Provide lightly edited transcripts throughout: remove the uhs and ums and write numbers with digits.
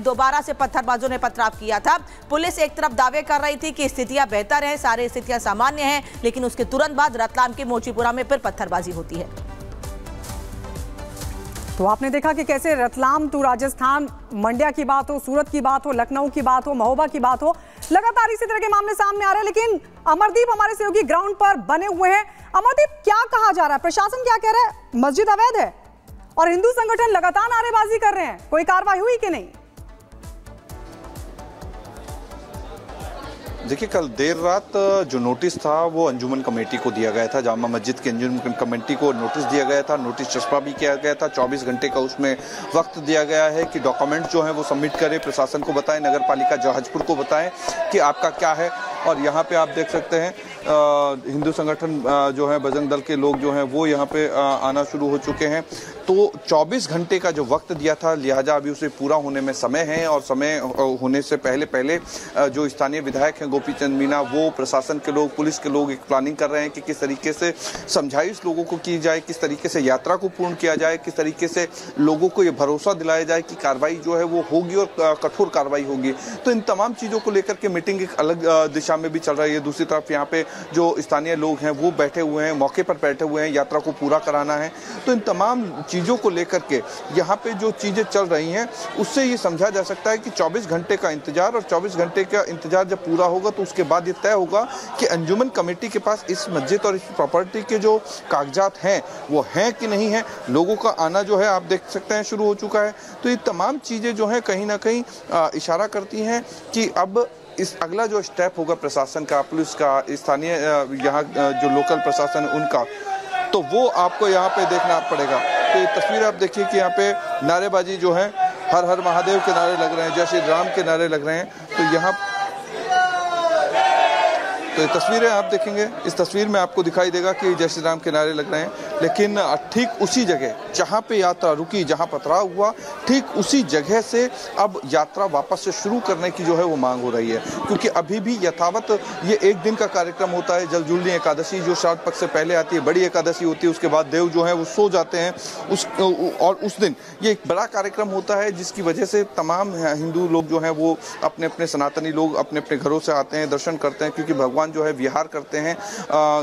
दोबारा से पत्थरबाजों ने पथराव किया था। पुलिस एक तरफ दावे कर रही थी कि स्थितियां बेहतर हैं, सारी स्थितियां सामान्य हैं, लेकिन उसके तुरंत बाद रतलाम के मोचीपुरा में फिर पत्थरबाजी होती है। तो आपने देखा कि कैसे रतलाम टू राजस्थान, मंड्या की बात हो, सूरत की बात हो, लखनऊ की बात हो, महोबा की बात हो, लगातार इसी तरह के मामले सामने आ रहे हैं। लेकिन अमरदीप हमारे सहयोगी ग्राउंड पर बने हुए हैं। अमरदीप, क्या कहा जा रहा है? प्रशासन क्या कह रहा है? मस्जिद अवैध है और हिंदू संगठन लगातार नारेबाजी कर रहे हैं, कोई कार्रवाई हुई कि नहीं? देखिए, कल देर रात जो नोटिस था वो अंजुमन कमेटी को दिया गया था। जामा मस्जिद की अंजुमन कमेटी को नोटिस दिया गया था, नोटिस चस्पा भी किया गया था। 24 घंटे का उसमें वक्त दिया गया है कि डॉक्यूमेंट जो है वो सबमिट करें, प्रशासन को बताएं, नगर पालिका जहाजपुर को बताएं कि आपका क्या है। और यहाँ पे आप देख सकते हैं हिंदू संगठन जो है, बजरंग दल के लोग जो हैं वो यहाँ पे आना शुरू हो चुके हैं। तो 24 घंटे का जो वक्त दिया था, लिहाजा अभी उसे पूरा होने में समय है। और समय होने से पहले जो स्थानीय विधायक हैं गोपी चंद मीना, वो प्रशासन के लोग, पुलिस के लोग एक प्लानिंग कर रहे हैं कि किस तरीके से समझाइश लोगों को की जाए, किस तरीके से यात्रा को पूर्ण किया जाए, किस तरीके से लोगों को ये भरोसा दिलाया जाए कि कार्रवाई जो है वो होगी और कठोर कार्रवाई होगी। तो इन तमाम चीज़ों को लेकर के मीटिंग एक अलग दिशा में भी चल रही है। दूसरी तरफ यहाँ पे जो स्थानीय लोग हैं वो बैठे हुए हैं, मौके पर बैठे हुए हैं, यात्रा को पूरा कराना है। तो इन तमाम चीज़ों को लेकर के यहाँ पे जो चीज़ें चल रही हैं उससे ये समझा जा सकता है कि 24 घंटे का इंतजार, और 24 घंटे का इंतजार जब पूरा होगा तो उसके बाद ये तय होगा कि अंजुमन कमेटी के पास इस मस्जिद और इस प्रॉपर्टी के जो कागजात हैं वो हैं कि नहीं है। लोगों का आना जो है आप देख सकते हैं शुरू हो चुका है। तो ये तमाम चीज़ें जो हैं कहीं ना कहीं इशारा करती हैं कि अब इस अगला जो स्टेप होगा प्रशासन का, पुलिस का, स्थानीय यहाँ जो लोकल प्रशासन उनका, तो वो आपको यहाँ पे देखना पड़ेगा। तो ये तस्वीर आप देखिए कि यहाँ पे नारेबाजी जो है, हर हर महादेव के नारे लग रहे हैं, जय श्री राम के नारे लग रहे हैं। तो यहाँ तो ये तस्वीरें आप देखेंगे, इस तस्वीर में आपको दिखाई देगा कि जय श्री राम के नारे लग रहे हैं। लेकिन ठीक उसी जगह जहाँ पे यात्रा रुकी, जहाँ पथराव हुआ, ठीक उसी जगह से अब यात्रा वापस से शुरू करने की जो है वो मांग हो रही है। क्योंकि अभी भी यथावत ये एक दिन का कार्यक्रम होता है। जलजूलनी एकादशी जो श्राद्ध पक्ष से पहले आती है, बड़ी एकादशी होती है, उसके बाद देव जो है वो सो जाते हैं और उस दिन ये एक बड़ा कार्यक्रम होता है, जिसकी वजह से तमाम हिंदू लोग जो हैं वो अपने अपने सनातनी लोग अपने अपने घरों से आते हैं, दर्शन करते हैं, क्योंकि भगवान जो है विहार करते हैं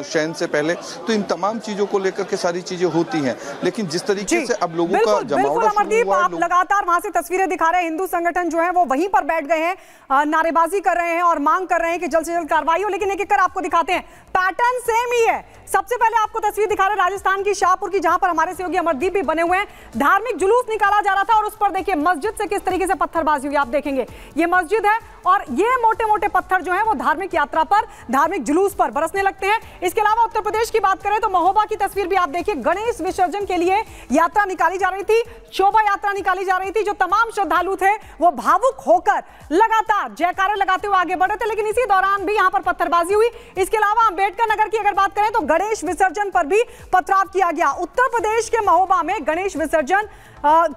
शयन से पहले। तो इन तमाम चीजों को लेकर के सारी चीजें होती हैं। लेकिन जिस तरीके से अब लोगों का जमावड़ा शुरू हुआ, आप लगातार वहां से तस्वीरें दिखा रहे हैं। हिंदू संगठन जो है वो वहीं पर बैठ गए हैं, नारेबाजी कर रहे हैं और मांग कर रहे हैं कि जल्द से जल्द कार्रवाई हो। लेकिन एक एक कर आपको दिखाते हैं, पैटर्न सेम ही है। सबसे पहले आपको तस्वीर दिखा रहे हैं राजस्थान की शाहपुर की, जहां पर हमारे सहयोगी अमरदीप भी बने हुए हैं। धार्मिक जुलूस निकाला जा रहा था और उस पर देखिए मस्जिद से किस तरीके से पत्थरबाजी हुई। आप देखेंगे ये मस्जिद है और ये मोटे मोटे पत्थर जो है वो धार्मिक यात्रा पर, धार्मिक जुलूस पर बरसने लगते हैं। इसके अलावा उत्तर प्रदेश की बात करें तो महोबा की तस्वीर भी आप देखिए, गणेश विसर्जन के लिए यात्रा निकाली जा रही थी, शोभा यात्रा निकाली जा रही थी। जो तमाम श्रद्धालु थे वो भावुक होकर लगातार जयकारे लगाते हुए आगे बढ़े थे। लेकिन इसी दौरान भी यहां पर पत्थरबाजी हुई। इसके अलावा अंबेडकर नगर की अगर बात करें तो गणेश विसर्जन पर भी पथराव किया गया। उत्तर प्रदेश के महोबा में गणेश विसर्जन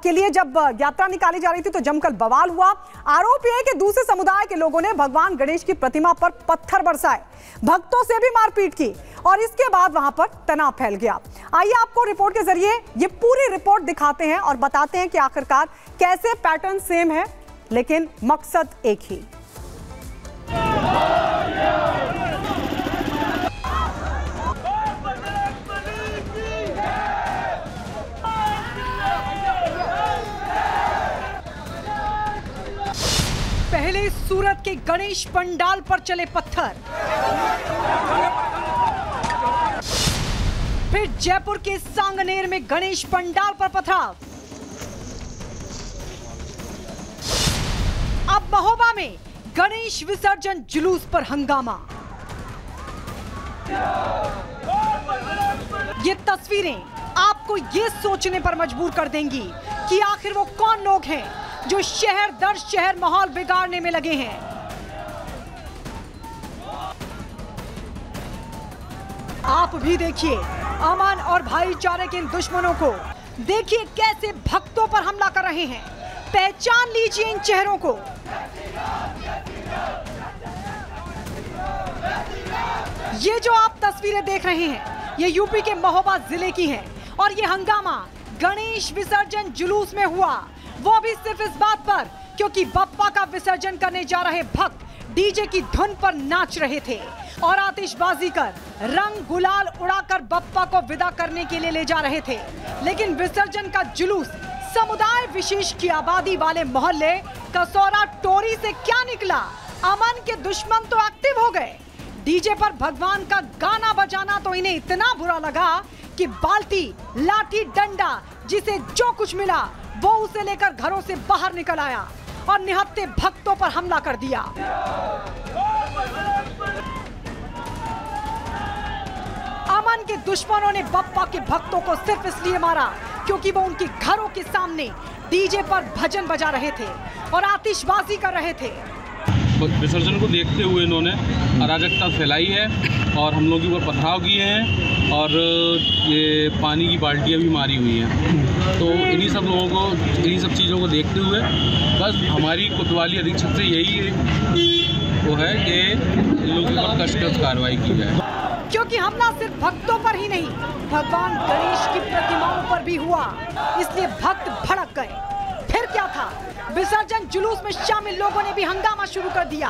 के लिए जब यात्रा निकाली जा रही थी तो जमकर बवाल हुआ। आरोप यह है कि दूसरे समुदाय के लोगों ने भगवान गणेश की प्रतिमा पर पत्थर बरसाए, भक्तों से भी मारपीट की और इसके बाद वहां पर तनाव फैल गया। आइए आपको रिपोर्ट के जरिए ये पूरी रिपोर्ट दिखाते हैं और बताते हैं कि आखिरकार कैसे पैटर्न सेम है लेकिन मकसद एक ही। पहले सूरत के गणेश पंडाल पर चले पत्थर, फिर जयपुर के सांगनेर में गणेश पंडाल पर पथराव, अब महोबा में गणेश विसर्जन जुलूस पर हंगामा। ये तस्वीरें आपको ये सोचने पर मजबूर कर देंगी कि आखिर वो कौन लोग हैं जो शहर दर शहर माहौल बिगाड़ने में लगे हैं। आप भी देखिए अमन और भाईचारे के इन दुश्मनों को, देखिए कैसे भक्तों पर हमला कर रहे हैं। पहचान लीजिए इन चेहरों को। ये जो आप तस्वीरें देख रहे हैं ये यूपी के महोबा जिले की हैं और ये हंगामा गणेश विसर्जन जुलूस में हुआ, वो भी सिर्फ इस बात पर क्योंकि बप्पा का विसर्जन करने जा रहे भक्त डीजे की धुन पर नाच रहे थे और आतिशबाजी कर रंग गुलाल उड़ाकर बप्पा को विदा करने के लिए ले जा रहे थे। लेकिन विसर्जन का जुलूस समुदाय विशेष की आबादी वाले मोहल्ले कसौरा टोरी से क्या निकला। अमन के दुश्मन तो एक्टिव हो गए। डीजे पर भगवान का गाना बजाना तो इन्हें इतना बुरा लगा कि बाल्टी, लाठी, डंडा, जिसे जो कुछ मिला वो उसे लेकर घरों से बाहर निकल आया और निहत्थे भक्तों पर हमला कर दिया। अमन के दुश्मनों ने बप्पा के भक्तों को सिर्फ इसलिए मारा क्योंकि वो उनके घरों के सामने डीजे पर भजन बजा रहे थे और आतिशबाजी कर रहे थे। विसर्जन को देखते हुए इन्होंने अराजकता फैलाई है और हम लोगों के ऊपर पथराव किए हैं और ये पानी की बाल्टियां भी मारी हुई हैं। तो इन्हीं सब लोगों को, इन्हीं सब चीज़ों को देखते हुए बस हमारी कोतवाली अधीक्षक से यही वो है कि इन लोगों के ऊपर कष्ट कार्रवाई की जाए। क्योंकि हमला सिर्फ भक्तों पर ही नहीं, भगवान गणेश की प्रतिमाओं पर भी हुआ, इसलिए भक्त भड़क गए। फिर क्या था, विसर्जन जुलूस में शामिल लोगों ने भी हंगामा शुरू कर दिया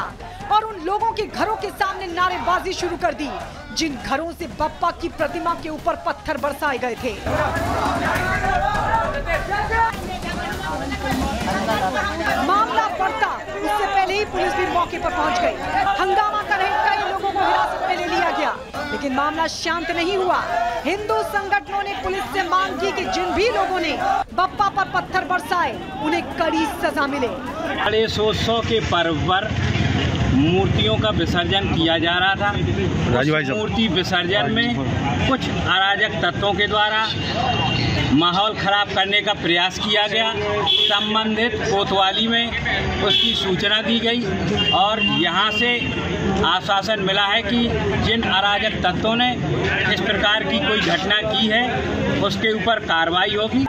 और उन लोगों के घरों के सामने नारेबाजी शुरू कर दी जिन घरों से बप्पा की प्रतिमा के ऊपर पत्थर बरसाए गए थे। मामला बढ़ता उससे पहले ही पुलिस भी मौके पर पहुंच गई। हंगामा कर रहे कई लोगों को हिरासत में ले लिया गया, लेकिन मामला शांत नहीं हुआ। हिंदू संगठनों ने पुलिस से मांग की कि जिन भी लोगों ने बप्पा पर पत्थर बरसाए उन्हें कड़ी सजा मिले। गणेशोत्सव के पर्व पर मूर्तियों का विसर्जन किया जा रहा था। मूर्ति विसर्जन में कुछ अराजक तत्वों के द्वारा माहौल खराब करने का प्रयास किया गया। संबंधित कोतवाली में उसकी सूचना दी गई और यहाँ से आश्वासन मिला है कि जिन अराजक तत्वों ने इस प्रकार की कोई घटना की है उसके ऊपर कार्रवाई होगी।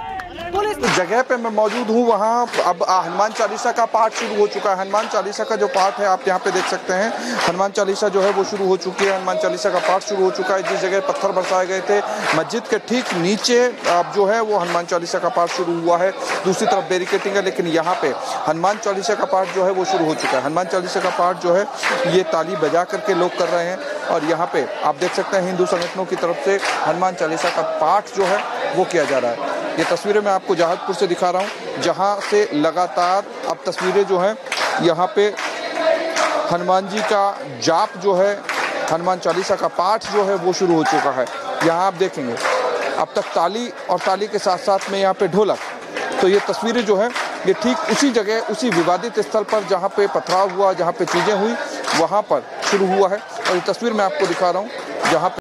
जगह पे मैं मौजूद हूँ, वहाँ अब हनुमान चालीसा का पाठ शुरू हो चुका है। हनुमान चालीसा का जो पाठ है आप यहाँ पे देख सकते हैं। हनुमान चालीसा जो है वो शुरू हो चुकी है। हनुमान चालीसा का पाठ शुरू हो चुका है। जिस जगह पत्थर बरसाए गए थे मस्जिद के ठीक नीचे अब जो है वो हनुमान चालीसा का पाठ शुरू हुआ है। दूसरी तरफ बैरिकेटिंग है, लेकिन यहाँ पे हनुमान चालीसा का पाठ जो है वो शुरू हो चुका है। हनुमान चालीसा का पाठ जो है ये ताली बजा करके लोग कर रहे हैं और यहाँ पे आप देख सकते हैं हिंदू संगठनों की तरफ से हनुमान चालीसा का पाठ जो है वो किया जा रहा है। ये तस्वीरें मैं आपको जहाजपुर से दिखा रहा हूँ, जहाँ से लगातार अब तस्वीरें जो हैं यहाँ पे हनुमान जी का जाप जो है, हनुमान चालीसा का पाठ जो है वो शुरू हो चुका है। यहाँ आप देखेंगे अब तक ताली और ताली के साथ साथ में यहाँ पे ढोलक। तो ये तस्वीरें जो है ये ठीक उसी जगह, उसी विवादित स्थल पर जहाँ पे पथराव हुआ, जहाँ पे चीज़ें हुई, वहाँ पर शुरू हुआ है। और ये तस्वीर मैं आपको दिखा रहा हूँ जहाँ